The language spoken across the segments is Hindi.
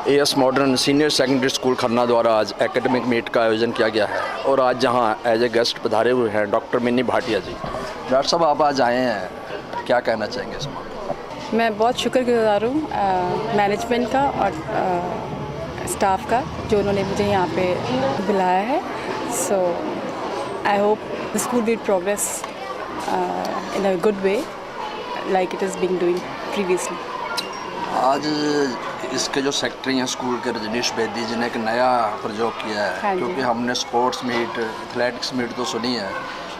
As modern senior secondary school Khanna द्वारा आज एकेडमिक मीट का आयोजन किया गया है और आज जहां एज ए गेस्ट पधारे हुए हैं डॉक्टर मिनी भाटिया जी। डॉक्टर साहब आप आज आए हैं, क्या कहना चाहेंगे इस मौके? मैं बहुत शुक्रगुजार हूँ मैनेजमेंट का और स्टाफ का जो उन्होंने मुझे यहाँ पे बुलाया है। So I hope the school will progress in a good way like it is being doing previously. आज इसके जो सेक्रेटरी हैं स्कूल के रजनीश बेदी जी ने एक नया प्रयोग किया है। हाँ, क्योंकि हमने स्पोर्ट्स मीट एथलेटिक्स मीट तो सुनी है,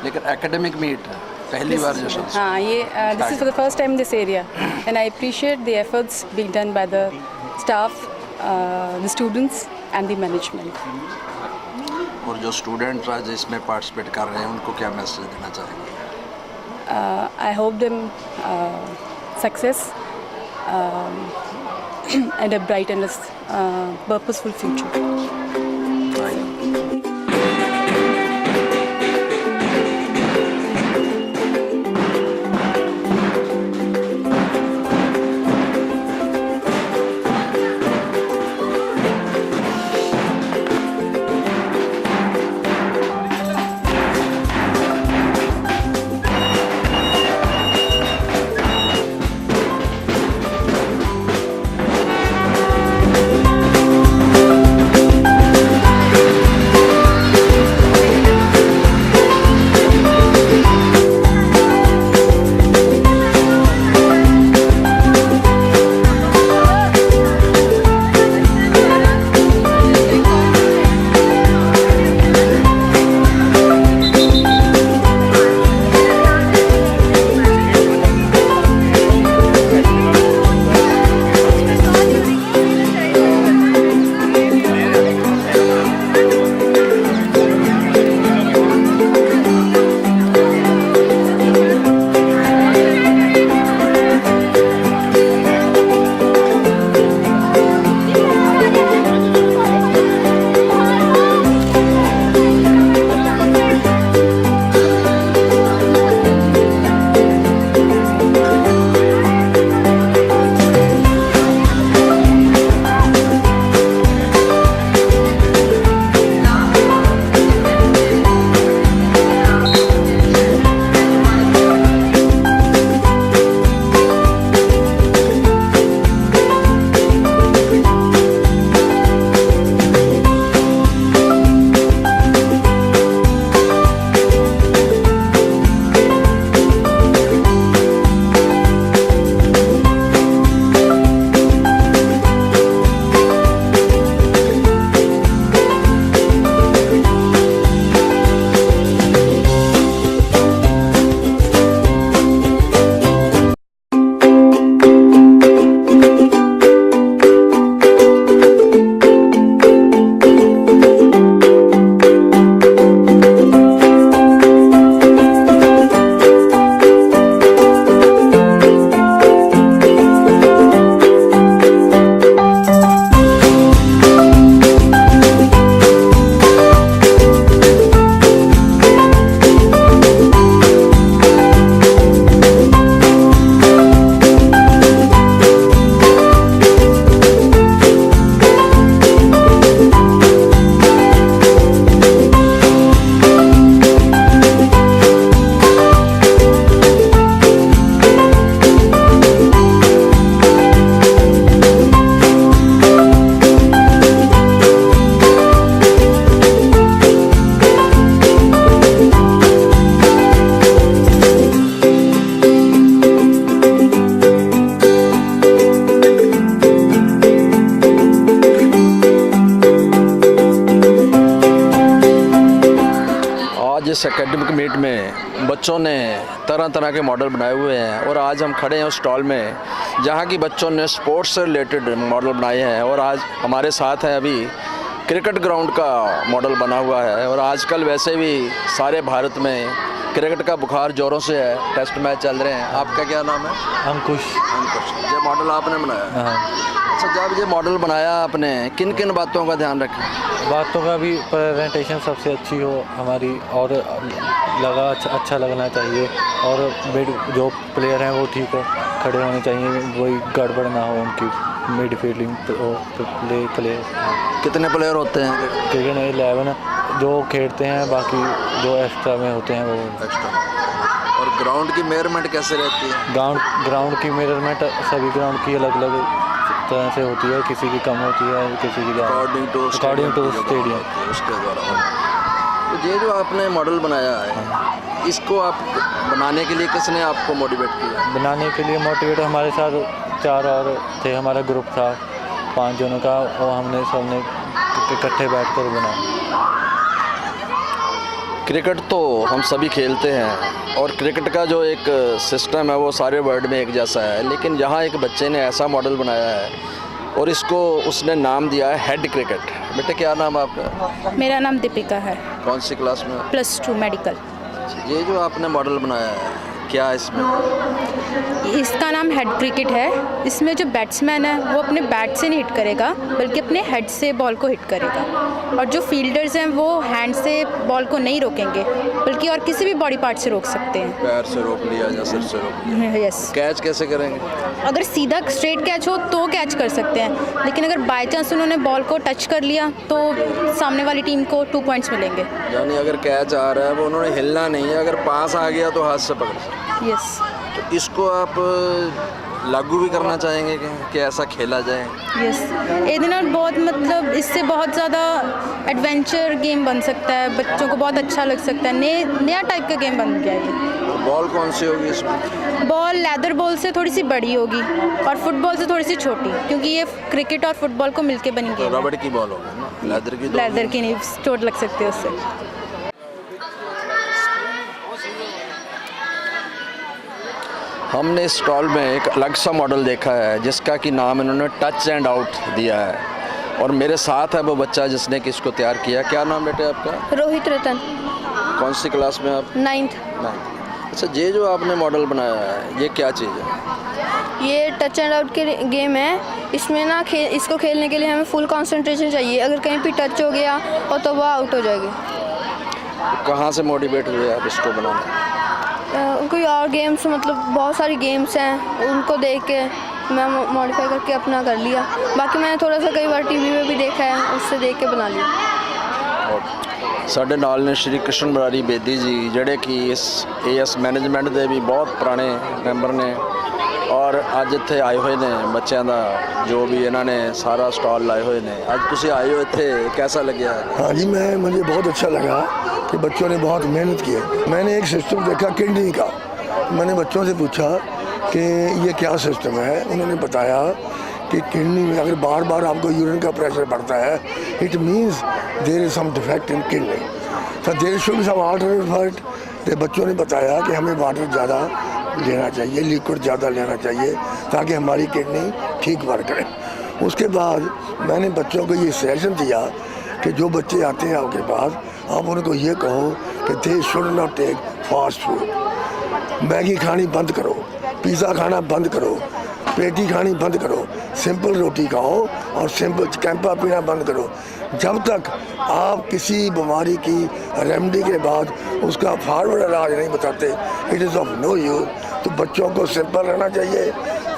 लेकिन एकेडमिक मीट पहली बार जो सुनी। हाँ, ये this is for the first time in this area and I appreciate the efforts being done by the staff, the students and the management. और जो स्टूडेंट आज इसमें पार्टिसिपेट कर रहे हैं उनको क्या मैसेज देना चाहेंगे? I hope them success and a bright and purposeful future. इस एकेडमिक मीट में बच्चों ने तरह तरह के मॉडल बनाए हुए हैं और आज हम खड़े हैं उस स्टॉल में जहां की बच्चों ने स्पोर्ट्स से रिलेटेड मॉडल बनाए हैं। और आज हमारे साथ हैं अभी क्रिकेट ग्राउंड का मॉडल बना हुआ है और आजकल वैसे भी सारे भारत में क्रिकेट का बुखार जोरों से है, टेस्ट मैच चल रहे हैं। आपका क्या नाम है? अंकुश। अंकुश, ये मॉडल आपने बनाया? हाँ। अच्छा, जब ये मॉडल बनाया आपने, किन किन बातों का ध्यान रखा? बातों का भी प्रेजेंटेशन सबसे अच्छी हो हमारी, और अच्छा लगना चाहिए, और जो प्लेयर हैं वो ठीक खड़े होने चाहिए, वही गड़बड़ ना हो उनकी मिडफील्डिंग प्ले। कितने प्लेयर होते हैं क्रिकेट में 11 जो खेलते हैं, बाकी जो एक्स्ट्रा में होते हैं वो एक्स्ट्रा। और ग्राउंड की मेजरमेंट कैसे रहती है? ग्राउंड की मेजरमेंट सभी ग्राउंड की अलग अलग तरह से होती है, किसी की कम होती है, किसी की अकॉर्डिंग टू स्टेडियम। उसके द्वारा। तो ये जो आपने मॉडल बनाया है, इसको आप बनाने के लिए किसने आपको मोटिवेट किया? बनाने के लिए मोटिवेट हमारे साथ 4 और थे, हमारा ग्रुप था 5 जनों का, और हमने सबने इकट्ठे बैठकर बनाया। क्रिकेट तो हम सभी खेलते हैं, और क्रिकेट का जो एक सिस्टम है वो सारे वर्ल्ड में एक जैसा है, लेकिन यहाँ एक बच्चे ने ऐसा मॉडल बनाया है और इसको उसने नाम दिया है हेड क्रिकेट। बेटे, क्या नाम है आपका? मेरा नाम दीपिका है। कौन सी क्लास में? +2 मेडिकल। ये जो आपने मॉडल बनाया है, क्या इसमें? इसका नाम हेड क्रिकेट है। इसमें जो बैट्समैन है वो अपने बैट से नहीं हिट करेगा, बल्कि अपने हेड से बॉल को हिट करेगा, और जो फील्डर्स हैं वो हैंड से बॉल को नहीं रोकेंगे, बल्कि और किसी भी बॉडी पार्ट से रोक सकते हैं। पैर से रोक लिया या सिर से रोक लिया। यस। कैच कैसे करेंगे? अगर सीधा स्ट्रेट कैच हो तो कैच कर सकते हैं, लेकिन अगर बाय चांस उन्होंने बॉल को टच कर लिया तो सामने वाली टीम को 2 पॉइंट्स मिलेंगे। यानी अगर कैच आ रहा है वो उन्होंने हिलना नहीं है, अगर पास आ गया तो हाथ से पकड़ सकते। यस। तो इसको आप लागू भी करना चाहेंगे कि ऐसा खेला जाए? यस। ये ना बहुत, मतलब इससे बहुत ज़्यादा एडवेंचर गेम बन सकता है, बच्चों को बहुत अच्छा लग सकता है, नया टाइप का गेम बन गया ये। बॉल कौन सी होगी इसमें? बॉल लेदर बॉल से थोड़ी सी बड़ी होगी और फुटबॉल से थोड़ी सी छोटी, क्योंकि ये क्रिकेट और फुटबॉल को मिलके बनी गेम है। रबड़ की बॉल होगी ना, लेदर की? लेदर की नहीं, चोट लग सकती है उससे। हमने इस स्टॉल में एक अलग सा मॉडल देखा है जिसका कि नाम इन्होंने टच एंड आउट दिया है, और मेरे साथ है वो बच्चा जिसने कि इसको तैयार किया। क्या नाम बेटे आपका? रोहित रतन। कौन सी क्लास में आप? 9th। अच्छा, ये जो आपने मॉडल बनाया है ये क्या चीज़ है? ये टच एंड आउट के गेम है। इसमें ना इसको खेलने के लिए हमें फुल कंसंट्रेशन चाहिए। अगर कहीं भी टच हो गया और तो वो आउट हो जाएगी। कहाँ से मोटिवेट हुए आप इसको बनाने? कोई और गेम्स, मतलब बहुत सारी गेम्स हैं, उनको देख के मैं मॉडिफाई करके अपना कर लिया। बाकी मैंने थोड़ा सा कई बार टीवी में भी देखा है, उससे देख के बना लिया। ਸਾਡੇ ਨਾਲ ਨੇ ਸ਼੍ਰੀ ਕ੍ਰਿਸ਼ਨ ਮੁਰਾਰੀ ਬੇਦੀ ਜੀ, ਜਿਹੜੇ ਕਿ ਇਸ AS ਮੈਨੇਜਮੈਂਟ ਦੇ ਵੀ ਬਹੁਤ ਪੁਰਾਣੇ ਮੈਂਬਰ ਨੇ, ਔਰ ਅੱਜ ਇੱਥੇ ਆਏ ਹੋਏ ਨੇ ਬੱਚਿਆਂ ਦਾ ਜੋ ਵੀ ਇਹਨਾਂ ਨੇ ਸਾਰਾ ਸਟਾਲ ਲਾਏ ਹੋਏ ਨੇ। ਅੱਜ ਤੁਸੀਂ ਆਏ ਹੋ ਇੱਥੇ, कैसा लगा? हाँ जी, मुझे बहुत अच्छा लगा कि बच्चों ने बहुत मेहनत की है। मैंने एक सिस्टम देखा किडनी का। मैंने बच्चों से पूछा कि ये क्या सिस्टम है। उन्होंने बताया कि किडनी में अगर बार बार आपको यूरिन का प्रेशर बढ़ता है, it means there is some defect in kidney, तो there should be some alternative for it. तो बच्चों ने बताया कि हमें वाटर ज़्यादा लेना चाहिए, लिक्विड ज़्यादा लेना चाहिए, ताकि हमारी किडनी ठीक वर्क करे। उसके बाद मैंने बच्चों को ये सजेशन दिया कि जो बच्चे आते हैं आपके पास, आप उनको ये कहो कि they should not take fast food. Maggi खानी बंद करो, पिज़्ज़ा खाना बंद करो, पेटी खानी बंद करो, सिंपल रोटी खाओ और सिंपल कैंपा पीना बंद करो। जब तक आप किसी बीमारी की रेमेडी के बाद उसका फॉरवर्ड इलाज नहीं बताते, it is of no use. तो बच्चों को सिंपल रहना चाहिए,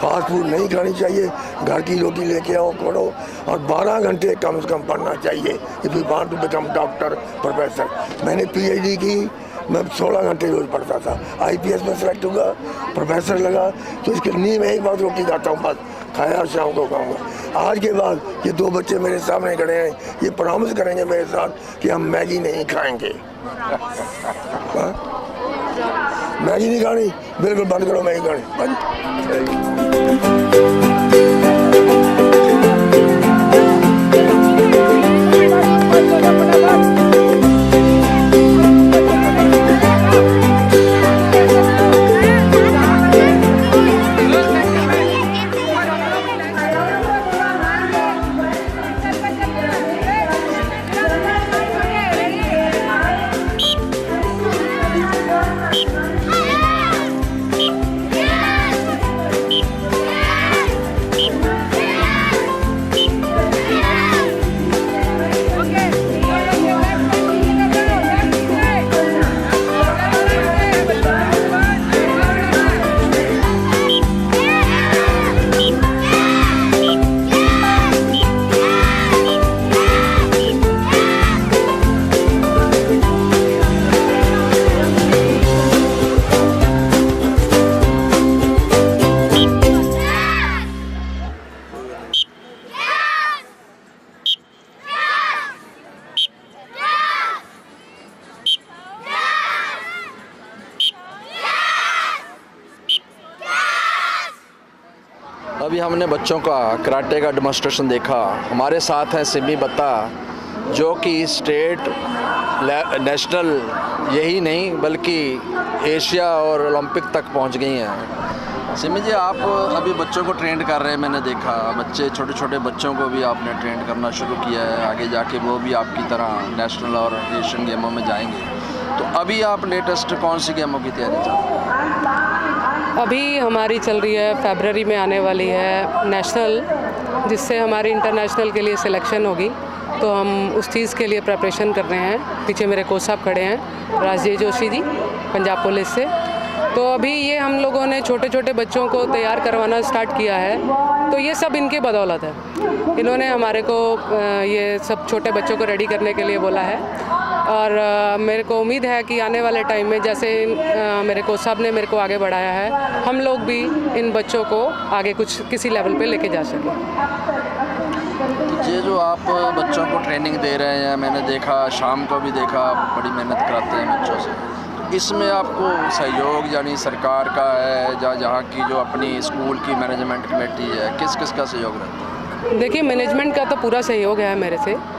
फास्ट फूड नहीं खानी चाहिए, घर की रोटी लेके आओ, पढ़ो, और 12 घंटे कम से कम पढ़ना चाहिए if you want to become doctor, professor. मैंने PhD की, मैं 16 घंटे रोज़ पढ़ता था। IPS में सेलेक्ट हुआ, प्रोफेसर लगा, तो इसके लिए मैं एक बात रोटी खाता हूँ, बस खाया शाम को खाऊंगा। आज के बाद ये 2 बच्चे मेरे सामने खड़े हैं, ये प्रॉमिस करेंगे मेरे साथ कि हम मैगी नहीं खाएंगे। मैगी नहीं खानी, बिल्कुल बंद करो मैगी खानी, बंद। अभी हमने बच्चों का कराटे का डेमोन्स्ट्रेशन देखा। हमारे साथ हैं सिमी बत्ता, जो कि स्टेट नेशनल यही नहीं बल्कि एशिया और ओलंपिक तक पहुंच गई हैं। सिमी जी, आप अभी बच्चों को ट्रेंड कर रहे हैं, मैंने देखा बच्चे, छोटे छोटे बच्चों को भी आपने ट्रेंड करना शुरू किया है। आगे जाके वो भी आपकी तरह नेशनल और एशियन गेमों में जाएंगे। तो अभी आप लेटेस्ट कौन सी गेमों की तैयारी चल रही है? अभी हमारी चल रही है, फरवरी में आने वाली है नेशनल, जिससे हमारी इंटरनेशनल के लिए सिलेक्शन होगी। तो हम उस चीज़ के लिए प्रिपरेशन कर रहे हैं। पीछे मेरे कोच साहब खड़े हैं, राजेश जोशी जी, पंजाब पुलिस से। तो अभी ये हम लोगों ने छोटे छोटे बच्चों को तैयार करवाना स्टार्ट किया है। तो ये सब इनकी बदौलत है। इन्होंने हमारे को ये सब छोटे बच्चों को रेडी करने के लिए बोला है। और मेरे को उम्मीद है कि आने वाले टाइम में जैसे मेरे कोच साहब ने मेरे को आगे बढ़ाया है, हम लोग भी इन बच्चों को आगे कुछ किसी लेवल पे लेके जा सकें। ये जो आप बच्चों को ट्रेनिंग दे रहे हैं, मैंने देखा, शाम को भी देखा, आप बड़ी मेहनत कराते हैं बच्चों से। तो इसमें आपको सहयोग यानी सरकार का है या जहाँ की जो अपनी स्कूल की मैनेजमेंट कमेटी है, किस किस का सहयोग रहता है? देखिए, मैनेजमेंट का तो पूरा सहयोग है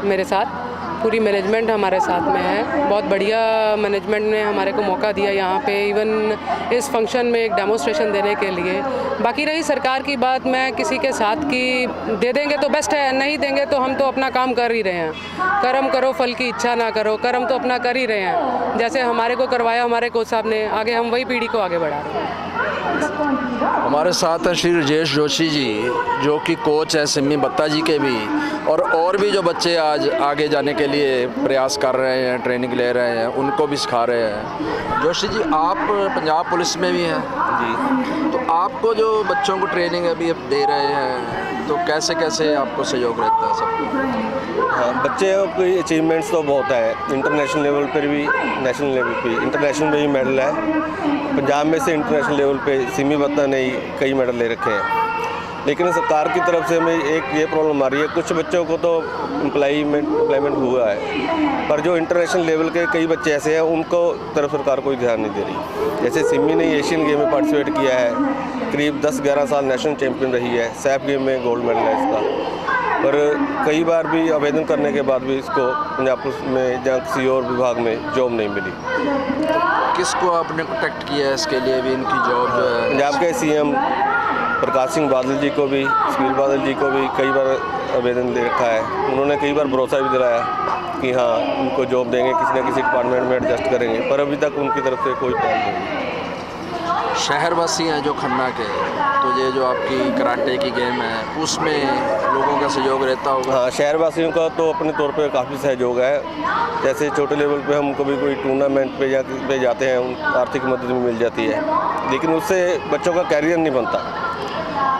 मेरे साथ। पूरी मैनेजमेंट हमारे साथ में है। बहुत बढ़िया मैनेजमेंट ने हमारे को मौका दिया यहाँ पे, इवन इस फंक्शन में एक डेमोन्स्ट्रेशन देने के लिए। बाकी रही सरकार की बात, मैं किसी के साथ की दे देंगे तो बेस्ट है, नहीं देंगे तो हम तो अपना काम कर ही रहे हैं। कर्म करो फल की इच्छा ना करो, कर्म तो अपना कर ही रहे हैं। जैसे हमारे को करवाया हमारे कोच साहब ने, आगे हम वही पीढ़ी को आगे बढ़ा रहे हैं। हमारे साथ हैं श्री राजेश जोशी जी, जो कि कोच हैं सिमी बत्ता जी के भी, और भी जो बच्चे आज आगे जाने के लिए प्रयास कर रहे हैं, ट्रेनिंग ले रहे हैं, उनको भी सिखा रहे हैं। जोशी जी, आप पंजाब पुलिस में भी हैं जी, तो आपको जो बच्चों को ट्रेनिंग अभी दे रहे हैं, तो कैसे कैसे आपको सहयोग रहता है सबको? हाँ, बच्चे की अचीवमेंट्स तो बहुत है, इंटरनेशनल लेवल पर भी, नेशनल लेवल पे, इंटरनेशनल में भी मेडल है। पंजाब में से इंटरनेशनल लेवल पे सिमी बत्ता ने कई मेडल ले रखे हैं। लेकिन सरकार की तरफ से हमें एक ये प्रॉब्लम आ रही है, कुछ बच्चों को तो एम्प्लॉयमेंट हुआ है, पर जो इंटरनेशनल लेवल के कई बच्चे ऐसे हैं, उनको तरफ सरकार कोई ध्यान नहीं दे रही। जैसे सिमी ने एशियन गेम में पार्टिसिपेट किया है, करीब 10-11 साल नेशनल चैम्पियन रही है, सैफ गेम में गोल्ड मेडल है इसका। पर कई बार भी आवेदन करने के बाद भी इसको पंजाब पुलिस में या किसी और विभाग में जॉब नहीं मिली। किसको आपने कॉन्टेक्ट किया है इसके लिए भी, इनकी जॉब जो है? पंजाब के CM प्रकाश सिंह बादल जी को भी, सुशील बादल जी को भी कई बार आवेदन दे रखा है। उन्होंने कई बार भरोसा भी दिलाया कि हाँ, उनको जॉब देंगे, किसी न किसी डिपार्टमेंट में एडजस्ट करेंगे, पर अभी तक उनकी तरफ से कोई प्लान नहीं। शहरवासी हैं जो खन्ना के, तो ये जो आपकी कराटे की गेम है, उसमें लोगों का सहयोग रहता होगा? हाँ, शहरवासियों का तो अपने तौर पे काफ़ी सहयोग है। जैसे छोटे लेवल पे हम कभी कोई टूर्नामेंट पे जाते हैं, आर्थिक मदद भी मिल जाती है, लेकिन उससे बच्चों का कैरियर नहीं बनता।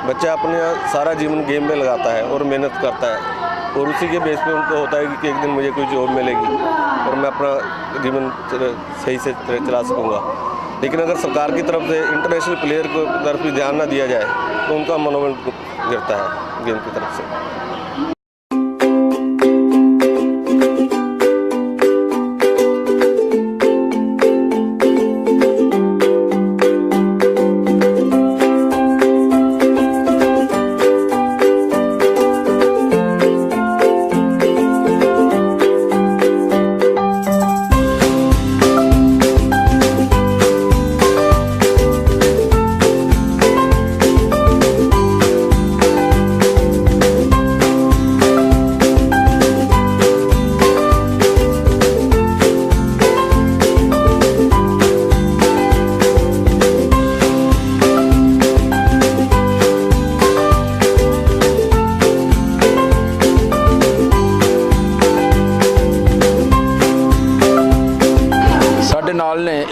बच्चा अपना सारा जीवन गेम में लगाता है और मेहनत करता है, और उसी के बेस पे उनको होता है कि एक दिन मुझे कोई जॉब मिलेगी और मैं अपना जीवन सही से चला सकूँगा। लेकिन अगर सरकार की तरफ से इंटरनेशनल प्लेयर को तरफ भी ध्यान ना दिया जाए, तो उनका मनोबल गिरता है गेम की तरफ से।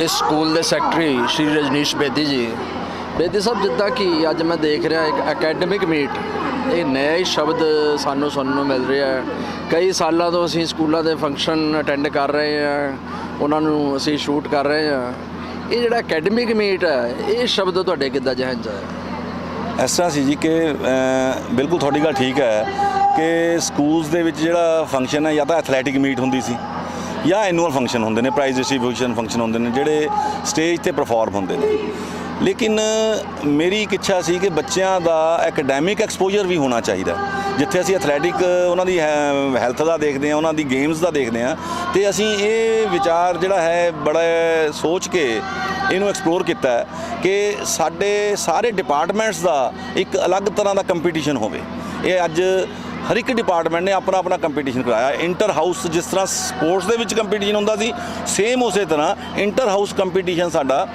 इस स्कूल के सैकटरी श्री रजनीश बेदी जी। बेदी साहब, जिद्दां कि अज मैं देख रहा एक अकैडमिक मीट, ये नया ही शब्द सानू सुनने ਨੂੰ मिल रहा है। कई सालों तो असीं स्कूलों के फंक्शन अटेंड कर रहे हैं, उन्होंने असीं शूट कर रहे हैं। ये जिहड़ा अकैडमिक मीट है, ये शब्द तुहाडे किद्दां जहन 'च आया? इस तरह सी जी कि बिल्कुल थोड़ी गल ठीक है कि स्कूल्स दे विच जिहड़ा फंक्शन है, या तो एथलैटिक मीट हुंदी सी या एਨੂअल फंक्शन होंदे ने, प्राइज़ डिस्ट्रीब्यूशन फंक्शन होंदे ने, जिहड़े स्टेज ते परफॉर्म होंदे ने। ਲੇਕਿਨ ਮੇਰੀ ਇੱਕ ਇੱਛਾ ਸੀ ਕਿ ਬੱਚਿਆਂ ਦਾ ਐਕੈਡੈਮਿਕ ਐਕਸਪੋਜ਼ਰ ਵੀ ਹੋਣਾ ਚਾਹੀਦਾ। ਜਿੱਥੇ ਅਸੀਂ ਐਥਲੈਟਿਕ ਉਹਨਾਂ ਦੀ ਹੈਲਥ ਦਾ ਦੇਖਦੇ ਹਾਂ, ਉਹਨਾਂ ਦੀ ਗੇਮਸ ਦਾ ਦੇਖਦੇ ਹਾਂ, ਤੇ ਅਸੀਂ ਇਹ ਵਿਚਾਰ ਜਿਹੜਾ ਹੈ ਬੜਾ ਸੋਚ ਕੇ ਇਹਨੂੰ ਐਕਸਪਲੋਰ ਕੀਤਾ ਹੈ ਕਿ ਸਾਡੇ ਸਾਰੇ ਡਿਪਾਰਟਮੈਂਟਸ ਦਾ ਇੱਕ ਅਲੱਗ ਤਰ੍ਹਾਂ ਦਾ ਕੰਪੀਟੀਸ਼ਨ ਹੋਵੇ। ਇਹ ਅੱਜ ਹਰ ਇੱਕ ਡਿਪਾਰਟਮੈਂਟ ਨੇ ਆਪਣਾ ਆਪਣਾ ਕੰਪੀਟੀਸ਼ਨ ਕਰਾਇਆ। ਇੰਟਰ ਹਾਊਸ ਜਿਸ ਤਰ੍ਹਾਂ ਸਪੋਰਟਸ ਦੇ ਵਿੱਚ ਕੰਪੀਟੀਸ਼ਨ ਹੁੰਦਾ ਸੀ, ਸੇਮ ਉਸੇ ਤਰ੍ਹਾਂ ਇੰਟਰ ਹਾਊਸ ਕੰਪੀਟੀਸ਼ਨ ਸਾਡਾ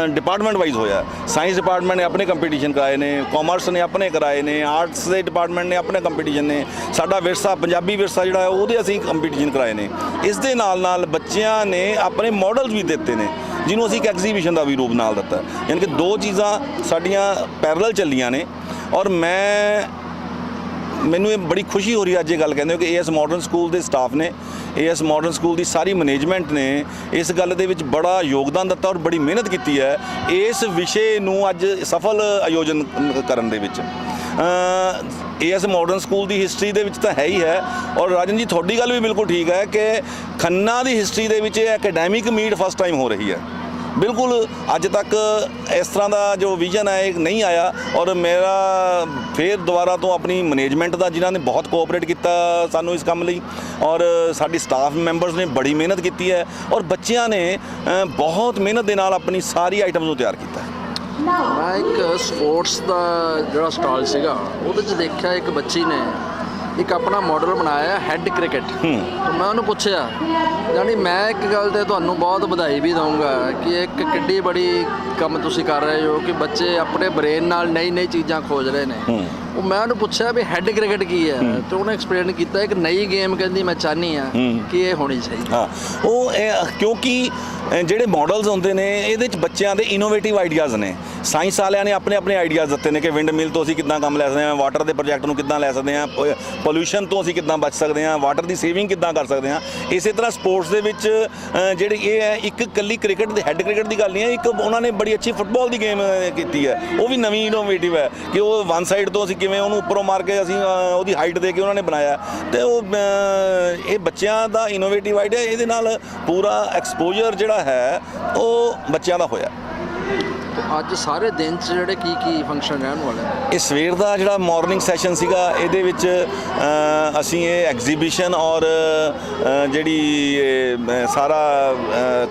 ਡਿਪਾਰਟਮੈਂਟ ਵਾਈਜ਼ ਹੋਇਆ। ਸਾਇੰਸ ਡਿਪਾਰਟਮੈਂਟ ਨੇ ਆਪਣੇ ਕੰਪੀਟੀਸ਼ਨ ਕਰਾਏ ਨੇ, ਕਾਮਰਸ ਨੇ ਆਪਣੇ ਕਰਾਏ ਨੇ, ਆਰਟਸ ਦੇ ਡਿਪਾਰਟਮੈਂਟ ਨੇ ਆਪਣੇ ਕੰਪੀਟੀਸ਼ਨ ਨੇ, ਸਾਡਾ ਵਿਰਸਾ ਪੰਜਾਬੀ ਵਿਰਸਾ ਜਿਹੜਾ ਹੈ ਉਹਦੇ ਅਸੀਂ ਕੰਪੀਟੀਸ਼ਨ ਕਰਾਏ ਨੇ। ਇਸ ਦੇ ਨਾਲ ਨਾਲ ਬੱਚਿਆਂ ਨੇ ਆਪਣੇ ਮਾਡਲਸ ਵੀ ਦਿੱਤੇ ਨੇ, ਜਿਹਨੂੰ ਅਸੀਂ ਇੱਕ ਐਗਜ਼ੀਬਿਸ਼ਨ ਦਾ ਵੀ ਰੂਪ ਨਾਲ ਦਿੱਤਾ। ਯਾਨੀ ਕਿ ਦੋ ਚੀਜ਼ਾਂ ਸਾਡੀਆਂ ਪੈਰਲਲ ਚੱਲੀਆਂ ਨੇ। ਔਰ ਮੈਨੂੰ ਇਹ ਬੜੀ ਖੁਸ਼ੀ ਹੋ ਰਹੀ ਹੈ ਅੱਜ ਇਹ ਗੱਲ ਕਹਿੰਦੇ ਹੋ ਕਿ ਏਐਸ ਮਾਡਰਨ ਸਕੂਲ ਦੇ ਸਟਾਫ ਨੇ, ਏਐਸ ਮਾਡਰਨ ਸਕੂਲ ਦੀ ਸਾਰੀ ਮੈਨੇਜਮੈਂਟ ਨੇ ਇਸ ਗੱਲ ਦੇ ਵਿੱਚ ਬੜਾ ਯੋਗਦਾਨ ਦਿੱਤਾ ਔਰ ਬੜੀ ਮਿਹਨਤ ਕੀਤੀ ਹੈ ਇਸ ਵਿਸ਼ੇ ਨੂੰ ਅੱਜ ਸਫਲ ਆਯੋਜਨ ਕਰਨ ਦੇ ਵਿੱਚ। ਏਐਸ ਮਾਡਰਨ ਸਕੂਲ ਦੀ ਹਿਸਟਰੀ ਦੇ ਵਿੱਚ ਤਾਂ ਹੈ ਹੀ ਹੈ। ਔਰ ਰਾਜਨ ਜੀ ਤੁਹਾਡੀ ਗੱਲ ਵੀ ਬਿਲਕੁਲ ਠੀਕ ਹੈ ਕਿ ਖੰਨਾ ਦੀ ਹਿਸਟਰੀ ਦੇ ਵਿੱਚ ਐਕੈਡੈਮਿਕ ਮੀਟ ਫਸਟ ਟਾਈਮ ਹੋ ਰਹੀ ਹੈ। ਬਿਲਕੁਲ ਅੱਜ ਤੱਕ ਇਸ ਤਰ੍ਹਾਂ ਦਾ ਜੋ ਵਿਜ਼ਨ ਹੈ ਇਹ ਨਹੀਂ ਆਇਆ। ਔਰ ਮੇਰਾ ਫਿਰ ਦੁਬਾਰਾ ਤੋਂ ਆਪਣੀ ਮੈਨੇਜਮੈਂਟ ਦਾ, ਜਿਨ੍ਹਾਂ ਨੇ ਬਹੁਤ ਕੋਆਪਰੇਟ ਕੀਤਾ ਸਾਨੂੰ ਇਸ ਕੰਮ ਲਈ, ਔਰ ਸਾਡੀ ਸਟਾਫ ਮੈਂਬਰਸ ਨੇ ਬੜੀ ਮਿਹਨਤ ਕੀਤੀ ਹੈ ਔਰ ਬੱਚਿਆਂ ਨੇ ਬਹੁਤ ਮਿਹਨਤ ਦੇ ਨਾਲ ਆਪਣੀ ਸਾਰੀ ਆਈਟਮਸ ਨੂੰ ਤਿਆਰ ਕੀਤਾ। ਮੈਂ ਇੱਕ ਸਪੋਰਟਸ ਦਾ ਜਿਹੜਾ ਸਟਾਲ ਸੀਗਾ ਉਹਦੇ 'ਚ ਦੇਖਿਆ ਇੱਕ ਬੱਚੀ ਨੇ ਇੱਕ ਆਪਣਾ ਮਾਡਲ ਬਣਾਇਆ ਹੈੱਡ ਕ੍ਰਿਕਟ। ਮੈਂ ਉਹਨੂੰ ਪੁੱਛਿਆ, ਯਾਨੀ ਮੈਂ ਇੱਕ ਗੱਲ ਤੇ ਤੁਹਾਨੂੰ ਬਹੁਤ ਵਧਾਈ ਵੀ ਦਊਂਗਾ ਕਿ ਇੱਕ ਕਿੱਡੀ ਬੜੀ ਕੰਮ ਤੁਸੀਂ ਕਰ ਰਹੇ ਹੋ ਕਿ ਬੱਚੇ ਆਪਣੇ ਬ੍ਰੇਨ ਨਾਲ ਨਈ ਨਈ ਚੀਜ਼ਾਂ ਖੋਜ ਰਹੇ ਨੇ। ਉਹ ਮੈਂ ਉਹਨੂੰ ਪੁੱਛਿਆ ਵੀ ਹੈੱਡ ਕ੍ਰਿਕਟ ਕੀ ਹੈ, ਤੇ ਉਹਨੇ ਐਕਸਪਲੇਨ ਕੀਤਾ ਇੱਕ ਨਈ ਗੇਮ ਕਹਿੰਦੀ ਮੈਂ ਚਾਹਨੀ ਆ ਕਿ ਇਹ ਹੋਣੀ ਚਾਹੀਦੀ। ਹਾਂ, ਉਹ ਕਿਉਂਕਿ ਜਿਹੜੇ ਮਾਡਲਸ ਹੁੰਦੇ ਨੇ ਇਹਦੇ ਵਿੱਚ ਬੱਚਿਆਂ ਦੇ ਇਨੋਵੇਟਿਵ ਆਈਡੀਆਜ਼ ਨੇ। ਸਾਇੰਸ ਵਾਲਿਆਂ ਨੇ ਆਪਣੇ ਆਪਣੇ ਆਈਡੀਆਜ਼ ਦਿੱਤੇ ਨੇ ਕਿ ਵਿੰਡ ਮਿਲ ਤੋਂ ਅਸੀਂ ਕਿੱਦਾਂ ਕੰਮ ਲੈ ਸਕਦੇ ਹਾਂ, ਵਾਟਰ ਦੇ ਪ੍ਰੋਜੈਕਟ ਨੂੰ ਕਿੱਦਾਂ ਲੈ ਸਕਦੇ ਹਾਂ, ਪੋਲਿਊਸ਼ਨ ਤੋਂ ਅਸੀਂ ਕਿੱਦਾਂ ਬਚ ਸਕਦੇ ਹਾਂ, ਵਾਟਰ ਦੀ ਸੇਵਿੰਗ ਕਿੱਦਾਂ ਕਰ ਸਕਦੇ ਹਾਂ। ਇਸੇ ਤਰ੍ਹਾਂ ਸਪੋਰਟਸ ਦੇ ਵਿੱਚ ਜਿਹੜੀ ਇਹ ਹੈ ਇੱਕ ਇਕੱਲੀ ਕ੍ਰਿਕਟ ਦੇ ਹੈੱਡ ਕ੍ਰਿਕਟ ਦੀ ਗੱਲ ਨਹੀਂ ਹੈ, ਇੱਕ ਉਹਨਾਂ ਨੇ ਬੜੀ ਅੱਛੀ ਫੁੱਟਬਾਲ ਦੀ ਗੇਮ ਕੀਤੀ ਹੈ। ਉਹ ਵੀ ਨਵੀਂ ਇਨੋਵੇਟਿਵ ਹੈ ਕਿ ਉਹ ਵਨ ਸਾਈਡ ਤੋਂ ਅਸੀਂ ਕਿਵੇਂ ਉਹਨੂੰ ਉੱਪਰੋਂ ਮਾਰ ਕੇ ਅਸੀਂ ਉਹਦੀ ਹਾਈਟ ਦੇ ਕੇ ਉਹਨਾਂ ਨੇ ਬਣਾਇਆ। ਤੇ ਉਹ ਇਹ ਬੱਚਿਆਂ ਦਾ ਇਨੋਵੇਟਿਵ ਆਈਡੀਆ, ਇਹਦੇ ਨਾਲ ਪੂਰਾ ਐਕਸਪੋਜ਼ਰ ਜਿਹੜਾ ਹੈ ਉਹ ਬੱਚਿਆਂ ਦਾ ਹੋਇਆ। ਅੱਜ ਸਾਰੇ ਦਿਨ 'ਚ ਜਿਹੜੇ ਕੀ ਫੰਕਸ਼ਨ ਰਹਿਣ ਵਾਲੇ ਨੇ? ਇਹ ਸਵੇਰ ਦਾ ਜਿਹੜਾ ਮਾਰਨਿੰਗ ਸੈਸ਼ਨ ਸੀਗਾ ਇਹਦੇ ਵਿੱਚ ਅਸੀਂ ਇਹ ਐਗਜ਼ੀਬਿਸ਼ਨ ਔਰ ਜਿਹੜੀ ਸਾਰਾ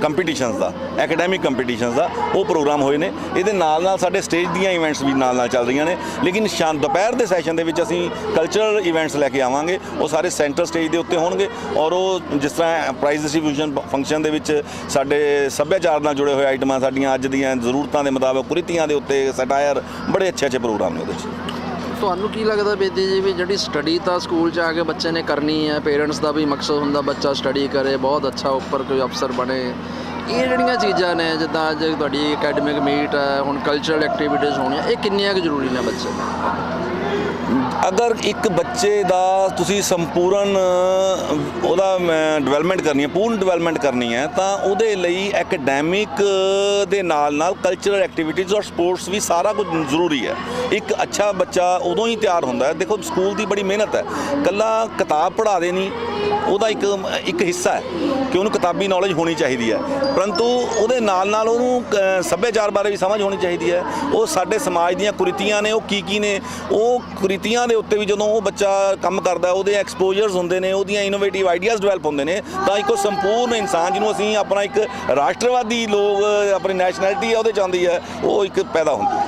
ਕੰਪੀਟੀਸ਼ਨਸ ਦਾ, ਐਕੈਡੈਮਿਕ ਕੰਪੀਟੀਸ਼ਨਸ ਦਾ ਉਹ ਪ੍ਰੋਗਰਾਮ ਹੋਏ ਨੇ। ਇਹਦੇ ਨਾਲ ਨਾਲ ਸਾਡੇ ਸਟੇਜ ਦੀਆਂ ਇਵੈਂਟਸ ਵੀ ਨਾਲ ਨਾਲ ਚੱਲ ਰਹੀਆਂ ਨੇ। ਲੇਕਿਨ ਦੁਪਹਿਰ ਦੇ ਸੈਸ਼ਨ ਦੇ ਵਿੱਚ ਅਸੀਂ ਕਲਚਰਲ ਇਵੈਂਟਸ ਲੈ ਕੇ ਆਵਾਂਗੇ। ਉਹ ਸਾਰੇ ਸੈਂਟਰ ਸਟੇਜ ਦੇ ਉੱਤੇ ਹੋਣਗੇ ਔਰ ਉਹ ਜਿਸ ਤਰ੍ਹਾਂ ਪ੍ਰਾਈਜ਼ ਡਿਸਟ੍ਰੀਬਿਊਸ਼ਨ ਫੰਕਸ਼ਨ ਦੇ ਵਿੱਚ ਸਾਡੇ ਸੱਭਿਆਚਾਰ ਨਾਲ ਜੁੜੇ ਹੋਏ ਆਈਟਮਾਂ, ਸਾਡੀਆਂ ਅੱਜ ਦੀਆਂ ਜ਼ਰੂਰਤਾਂ ਦੇ ਮੁਤਾਬਕ ਕੁਰੀਤੀਆਂ ਦੇ ਉੱਤੇ ਸਟਾਇਰ, ਬੜੇ ਅੱਛੇ ਪ੍ਰੋਗਰਾਮ ਨੇ ਉਹਦੇ 'ਚ। ਤੁਹਾਨੂੰ ਕੀ ਲੱਗਦਾ ਬੇਦੀ ਜੀ ਵੀ ਜਿਹੜੀ ਸਟੱਡੀ ਤਾਂ ਸਕੂਲ 'ਚ ਆ ਕੇ ਬੱਚੇ ਨੇ ਕਰਨੀ ਹੈ, ਪੇਰੈਂਟਸ ਦਾ ਵੀ ਮਕਸਦ ਹੁੰਦਾ ਬੱਚਾ ਸਟੱਡੀ ਕਰੇ, ਬਹੁਤ ਅੱਛਾ ਉੱਪਰ ਕੋਈ ਅਫਸਰ ਬਣੇ, ਇਹ ਜਿਹੜੀਆਂ ਚੀਜ਼ਾਂ ਨੇ ਜਿੱਦਾਂ ਅੱਜ ਤੁਹਾਡੀ ਅਕੈਡਮਿਕ ਮੀਟ ਹੈ, ਹੁਣ ਕਲਚਰਲ ਐਕਟੀਵਿਟੀਜ਼ ਹੋਣੀਆਂ, ਇਹ ਕਿੰਨੀਆਂ ਕੁ ਜ਼ਰੂਰੀ ਨੇ ਬੱਚੇ ਨੂੰ? ਅਗਰ ਇੱਕ ਬੱਚੇ ਦਾ ਤੁਸੀਂ ਸੰਪੂਰਨ ਉਹਦਾ ਡਿਵੈਲਪਮੈਂਟ ਕਰਨੀ ਹੈ, ਪੂਰਨ ਡਿਵੈਲਪਮੈਂਟ ਕਰਨੀ ਹੈ, ਤਾਂ ਉਹਦੇ ਲਈ ਐਕੈਡੈਮਿਕ ਦੇ ਨਾਲ ਨਾਲ ਕਲਚਰਲ ਐਕਟੀਵਿਟੀਜ਼ ਔਰ ਸਪੋਰਟਸ ਵੀ ਸਾਰਾ ਕੁਝ ਜ਼ਰੂਰੀ ਹੈ। ਇੱਕ ਅੱਛਾ ਬੱਚਾ ਉਦੋਂ ਹੀ ਤਿਆਰ ਹੁੰਦਾ ਹੈ। ਦੇਖੋ ਸਕੂਲ ਦੀ ਬੜੀ ਮਿਹਨਤ ਹੈ, ਇਕੱਲਾ ਕਿਤਾਬ ਪੜ੍ਹਾ ਦੇ ਨਹੀਂ, ਉਹਦਾ ਇੱਕ ਹਿੱਸਾ ਹੈ ਕਿ ਉਹਨੂੰ ਕਿਤਾਬੀ ਨੌਲੇਜ ਹੋਣੀ ਚਾਹੀਦੀ ਹੈ, ਪਰੰਤੂ ਉਹਦੇ ਨਾਲ ਨਾਲ ਉਹਨੂੰ ਸੱਭਿਆਚਾਰ ਬਾਰੇ ਵੀ ਸਮਝ ਹੋਣੀ ਚਾਹੀਦੀ ਹੈ। ਉਹ ਸਾਡੇ ਸਮਾਜ ਦੀਆਂ ਕੁਰੀਤੀਆਂ ਨੇ, ਉਹ ਕੀ ਨੇ, ਉਹ ਕੁਰੀਤੀਆਂ ਦੇ ਉੱਤੇ ਵੀ ਜਦੋਂ ਉਹ ਬੱਚਾ ਕੰਮ ਕਰਦਾ, ਉਹਦੇ ਐਕਸਪੋਜ਼ਰਸ ਹੁੰਦੇ ਨੇ, ਉਹਦੀਆਂ ਇਨੋਵੇਟਿਵ ਆਈਡੀਆਜ਼ ਡਿਵੈਲਪ ਹੁੰਦੇ ਨੇ, ਤਾਂ ਇੱਕ ਸੰਪੂਰਨ ਇਨਸਾਨ ਜਿਹਨੂੰ ਅਸੀਂ ਆਪਣਾ ਇੱਕ ਰਾਸ਼ਟਰਵਾਦੀ ਲੋਕ ਆਪਣੀ ਨੈਸ਼ਨੈਲਿਟੀ ਹੈ ਉਹਦੇ ਚਾਹੁੰਦੀ ਹੈ, ਉਹ ਇੱਕ ਪੈਦਾ ਹੁੰਦੀ ਹੈ।